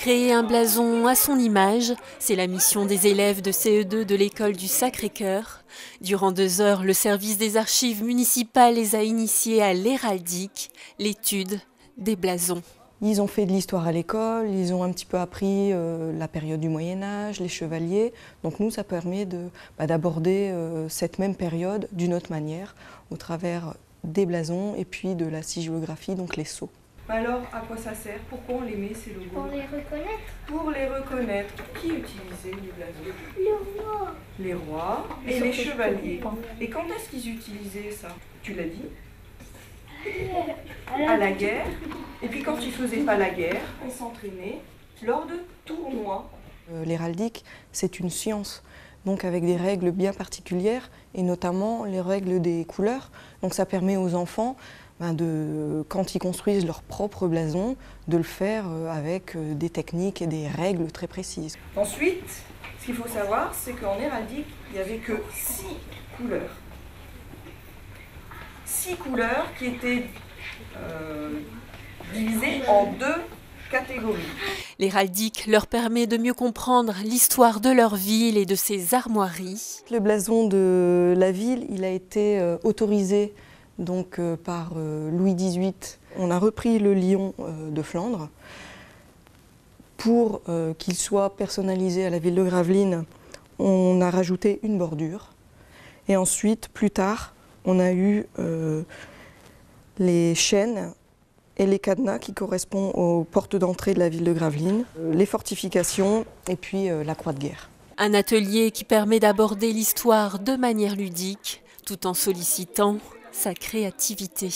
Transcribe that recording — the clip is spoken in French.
Créer un blason à son image, c'est la mission des élèves de CE2 de l'école du Sacré-Cœur. Durant 2 heures, le service des archives municipales les a initiés à l'héraldique, l'étude des blasons. Ils ont fait de l'histoire à l'école, ils ont un petit peu appris la période du Moyen-Âge, les chevaliers. Donc nous, ça permet d'aborder cette même période d'une autre manière, au travers des blasons et puis de la sigillographie, donc les sceaux. Alors, à quoi ça sert? Pourquoi on les met, ces logos? Pour les reconnaître. Pour les reconnaître. Qui utilisait les blasons? Les rois. Les rois et les chevaliers. Et quand est-ce qu'ils utilisaient ça? Tu l'as dit? À la guerre. Et puis quand ils ne faisaient pas la guerre, ils s'entraînaient lors de tournois. L'héraldique, c'est une science, donc avec des règles bien particulières, et notamment les règles des couleurs. Donc ça permet aux enfants, quand ils construisent leur propre blason, de le faire avec des techniques et des règles très précises. Ensuite, ce qu'il faut savoir, c'est qu'en héraldique, il n'y avait que 6 couleurs. 6 couleurs qui étaient divisées en 2 catégories. L'héraldique leur permet de mieux comprendre l'histoire de leur ville et de ses armoiries. Le blason de la ville, il a été autorisé donc, par Louis XVIII. On a repris le lion de Flandre. Pour qu'il soit personnalisé à la ville de Gravelines, on a rajouté une bordure. Et ensuite, plus tard, on a eu les chaînes et les cadenas qui correspondent aux portes d'entrée de la ville de Gravelines, les fortifications et puis la croix de guerre. Un atelier qui permet d'aborder l'histoire de manière ludique, tout en sollicitant sa créativité.